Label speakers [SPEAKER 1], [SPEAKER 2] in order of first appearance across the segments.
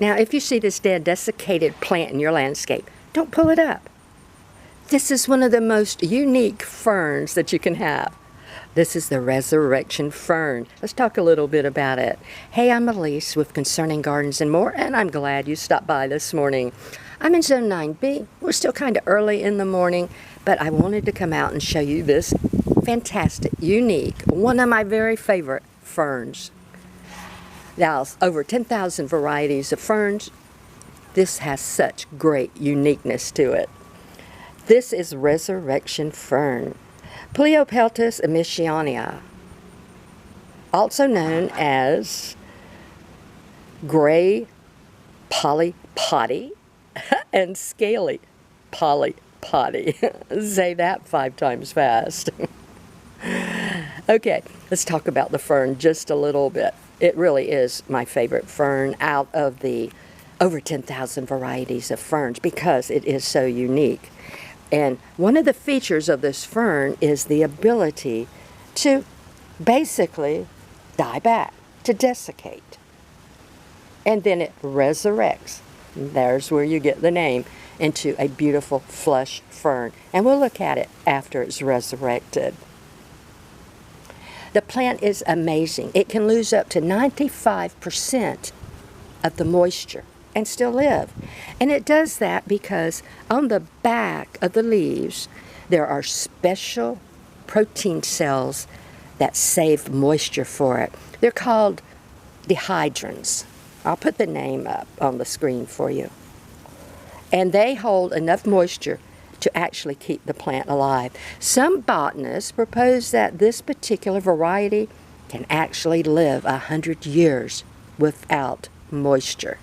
[SPEAKER 1] Now, if you see this dead, desiccated plant in your landscape, don't pull it up. This is one of the most unique ferns that you can have. This is the Resurrection Fern. Let's talk a little bit about it. Hey, I'm Elise with Concerning Gardens and More, and I'm glad you stopped by this morning. I'm in Zone 9B. We're still kind of early in the morning, but I wanted to come out and show you this fantastic, unique, one of my very favorite ferns. Now, over 10,000 varieties of ferns. This has such great uniqueness to it. This is Resurrection Fern, Pleopeltis emissionia, also known as gray polypody and scaly polypody. Say that 5 times fast. Okay, let's talk about the fern just a little bit. It really is my favorite fern out of the over 10,000 varieties of ferns because it is so unique. And one of the features of this fern is the ability to basically die back, to desiccate. And then it resurrects. And there's where you get the name, into a beautiful flush fern. And we'll look at it after it's resurrected. The plant is amazing. It can lose up to 95% of the moisture and still live. And it does that because on the back of the leaves there are special protein cells that save moisture for it. They're called dihydrins. I'll put the name up on the screen for you. And they hold enough moisture to actually keep the plant alive. Some botanists propose that this particular variety can actually live 100 years without moisture.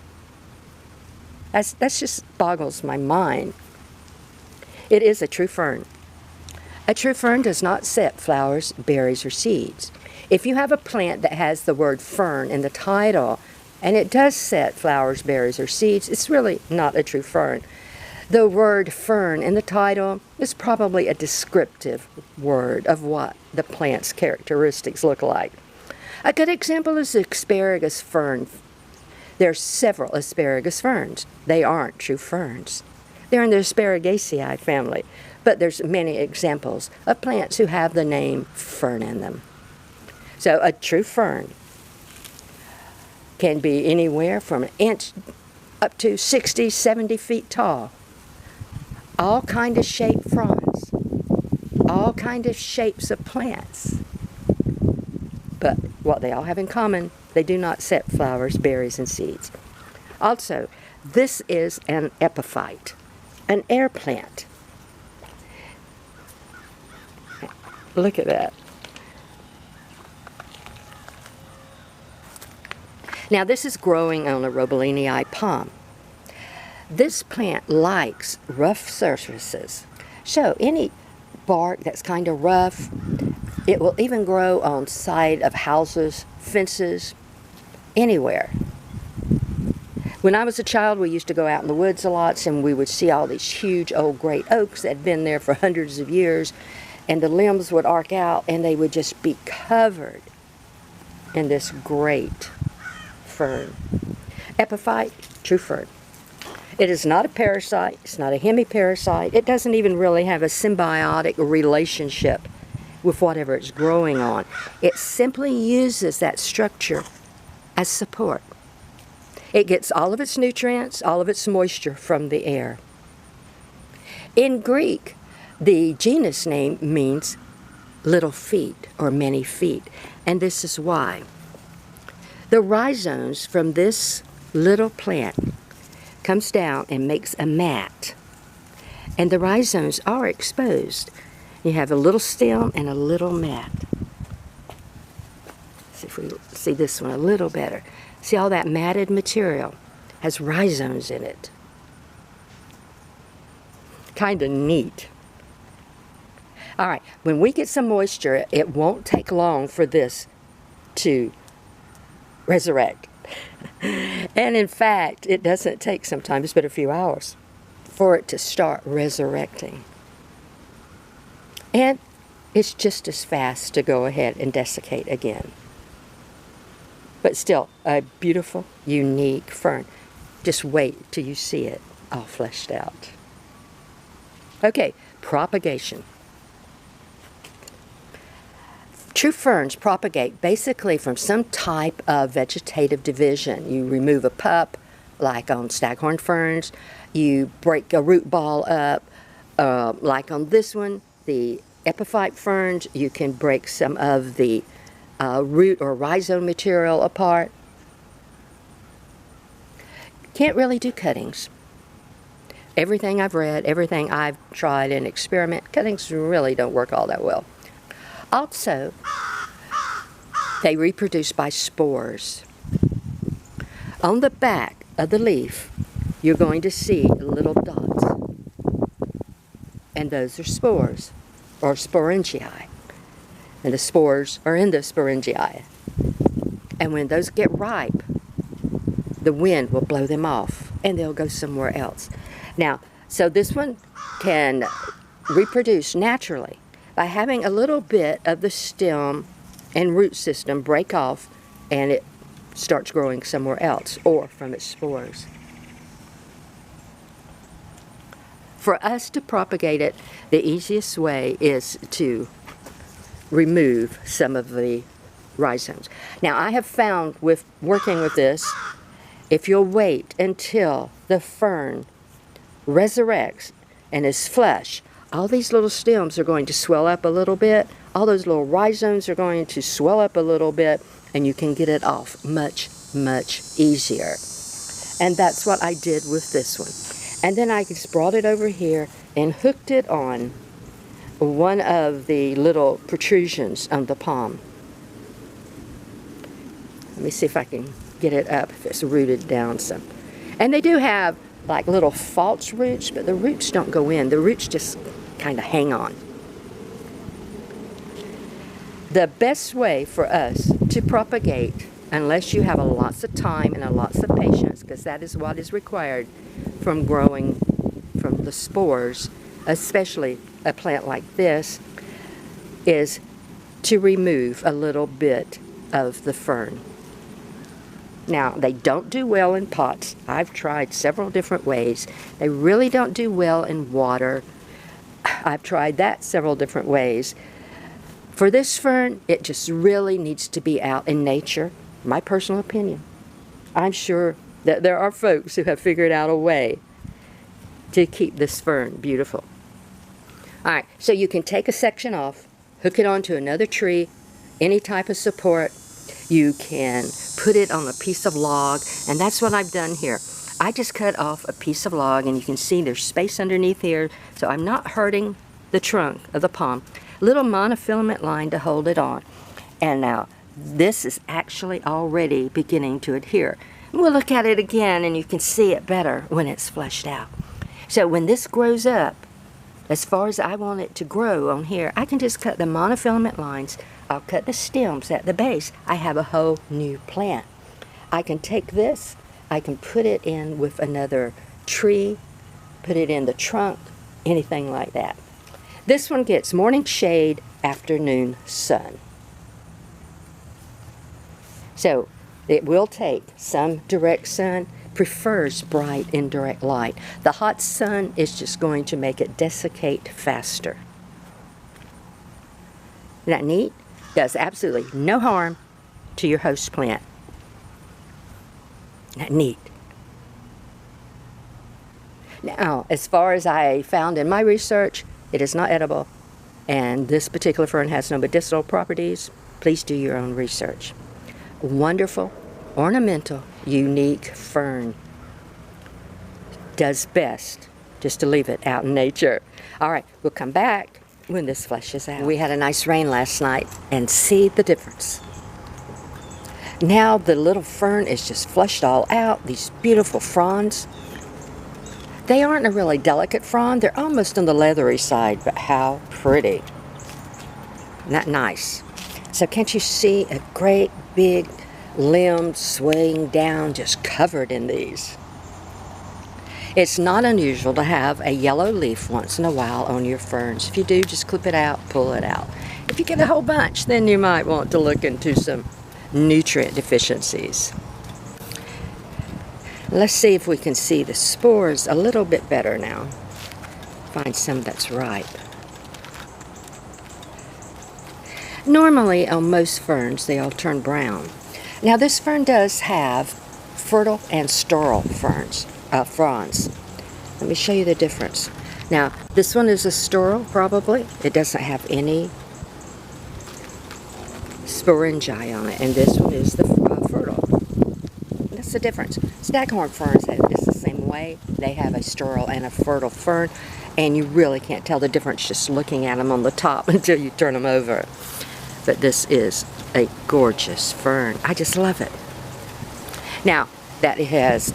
[SPEAKER 1] That just boggles my mind. It is a true fern. A true fern does not set flowers, berries, or seeds. If you have a plant that has the word fern in the title, and it does set flowers, berries, or seeds, it's really not a true fern. The word fern in the title is probably a descriptive word of what the plant's characteristics look like. A good example is the asparagus fern. There are several asparagus ferns. They aren't true ferns. They're in the Asparagaceae family, but there's many examples of plants who have the name fern in them. So a true fern can be anywhere from an inch up to 60, 70 feet tall. All kind of shaped fronds, all kind of shapes of plants. But what they all have in common, they do not set flowers, berries, and seeds. Also, this is an epiphyte, an air plant. Look at that. Now this is growing on a Roebelinii palm. This plant likes rough surfaces. So any bark that's kind of rough, it will even grow on side of houses, fences, anywhere. When I was a child, we used to go out in the woods a lot, and we would see all these huge old great oaks that had been there for hundreds of years, and the limbs would arc out, and they would just be covered in this great fern. Epiphyte, true fern. It is not a parasite, it's not a hemiparasite, it doesn't even really have a symbiotic relationship with whatever it's growing on. It simply uses that structure as support. It gets all of its nutrients, all of its moisture from the air. In Greek, the genus name means little feet or many feet, and this is why. The rhizomes from this little plant comes down and makes a mat, and the rhizomes are exposed. You have a little stem and a little mat. See if we see this one a little better. See, all that matted material has rhizomes in it. Kind of neat. All right, when we get some moisture, it won't take long for this to resurrect. And in fact, it doesn't take sometimes but a few hours for it to start resurrecting. And it's just as fast to go ahead and desiccate again. But still, a beautiful, unique fern. Just wait till you see it all fleshed out. Okay, propagation. True ferns propagate basically from some type of vegetative division. You remove a pup, like on staghorn ferns. You break a root ball up, like on this one, the epiphyte ferns. You can break some of the root or rhizome material apart. Can't really do cuttings. Everything I've read, everything I've tried and experiment, cuttings really don't work all that well. Also, they reproduce by spores. On the back of the leaf, you're going to see little dots. And those are spores, or sporangiae. And the spores are in the sporangiae. And when those get ripe, the wind will blow them off, and they'll go somewhere else. Now, so this one can reproduce naturally by having a little bit of the stem and root system break off, and it starts growing somewhere else, or from its spores. For us to propagate it, the easiest way is to remove some of the rhizomes. Now, I have found with working with this, if you'll wait until the fern resurrects and is flush, all these little stems are going to swell up a little bit. All those little rhizomes are going to swell up a little bit, and you can get it off much, much easier. And that's what I did with this one. And then I just brought it over here and hooked it on one of the little protrusions on the palm. Let me see if I can get it up, if it's rooted down some. And they do have like little false roots, but the roots don't go in. The roots just kind of hang on. The best way for us to propagate, unless you have lots of time and lots of patience, because that is what is required from growing from the spores, especially a plant like this, is to remove a little bit of the fern. Now, they don't do well in pots. I've tried several different ways. They really don't do well in water. I've tried that several different ways. For this fern, it just really needs to be out in nature, my personal opinion. I'm sure that there are folks who have figured out a way to keep this fern beautiful. All right, so you can take a section off, hook it onto another tree, any type of support. You can put it on a piece of log, and that's what I've done here. I just cut off a piece of log, and you can see there's space underneath here, so I'm not hurting the trunk of the palm. Little monofilament line to hold it on. And now, this is actually already beginning to adhere. We'll look at it again, and you can see it better when it's fleshed out. So when this grows up, as far as I want it to grow on here, I can just cut the monofilament lines. I'll cut the stems at the base. I have a whole new plant. I can take this, I can put it in with another tree, put it in the trunk, anything like that. This one gets morning shade, afternoon sun. So it will take some direct sun, prefers bright indirect light. The hot sun is just going to make it desiccate faster. Isn't that neat? Does absolutely no harm to your host plant. Isn't that neat? Now, as far as I found in my research, it is not edible, and this particular fern has no medicinal properties. Please do your own research. Wonderful, ornamental, unique fern. Does best just to leave it out in nature. All right, we'll come back when this fleshes out. We had a nice rain last night, and see the difference. Now the little fern is just fleshed all out, these beautiful fronds. They aren't a really delicate frond, they're almost on the leathery side, but how pretty. Isn't that nice? So can't you see a great big limb swaying down, just covered in these? It's not unusual to have a yellow leaf once in a while on your ferns. If you do, just clip it out, pull it out. If you get a whole bunch, then you might want to look into some nutrient deficiencies. Let's see if we can see the spores a little bit better now. Find some that's ripe. Normally on most ferns they all turn brown. Now this fern does have fertile and sterile fronds. Let me show you the difference. Now this one is a sterile probably. It doesn't have any sporangi on it, and this one is the fertile. That's the difference. Staghorn ferns is the same way. They have a sterile and a fertile fern, and you really can't tell the difference just looking at them on the top until you turn them over. But this is a gorgeous fern. I just love it. Now that it has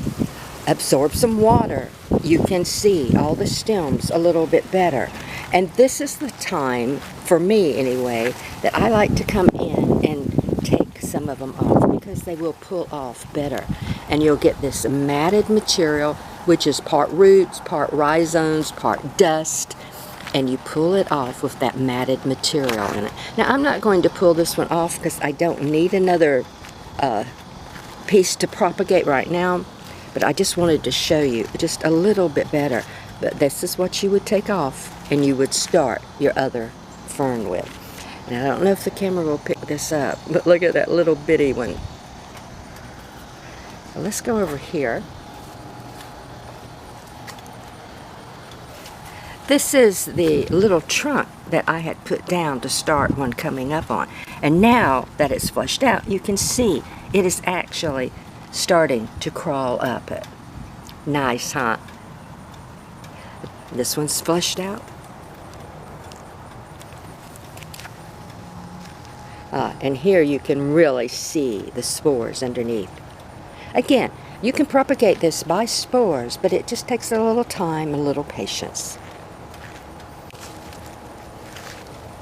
[SPEAKER 1] absorbed some water, you can see all the stems a little bit better. And this is the time, for me anyway, that I like to come in and take some of them off because they will pull off better. And you'll get this matted material, which is part roots, part rhizomes, part dust, and you pull it off with that matted material in it. Now I'm not going to pull this one off because I don't need another piece to propagate right now, but I just wanted to show you just a little bit better. But this is what you would take off and you would start your other fern with. And I don't know if the camera will pick this up, but look at that little bitty one. Well, let's go over here. This is the little trunk that I had put down to start one coming up on. And now that it's flushed out, you can see it is actually starting to crawl up it. Nice, huh? This one's flushed out. And here you can really see the spores underneath. Again, you can propagate this by spores, but it just takes a little time, a little patience.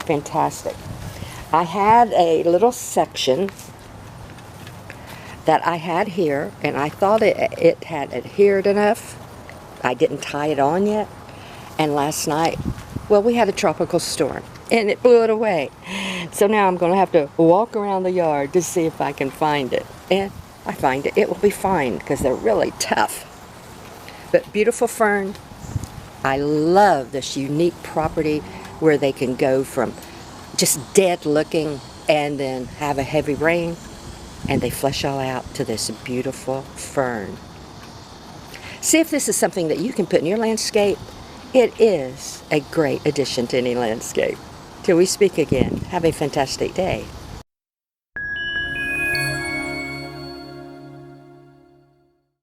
[SPEAKER 1] Fantastic. I had a little section that I had here, and I thought it had adhered enough. I didn't tie it on yet. And last night, well, we had a tropical storm, and it blew it away. So now I'm going to have to walk around the yard to see if I can find it. And I find it, it will be fine because they're really tough. But beautiful fern. I love this unique property where they can go from just dead looking and then have a heavy rain and they flush all out to this beautiful fern. See if this is something that you can put in your landscape. It is a great addition to any landscape. Till we speak again, have a fantastic day.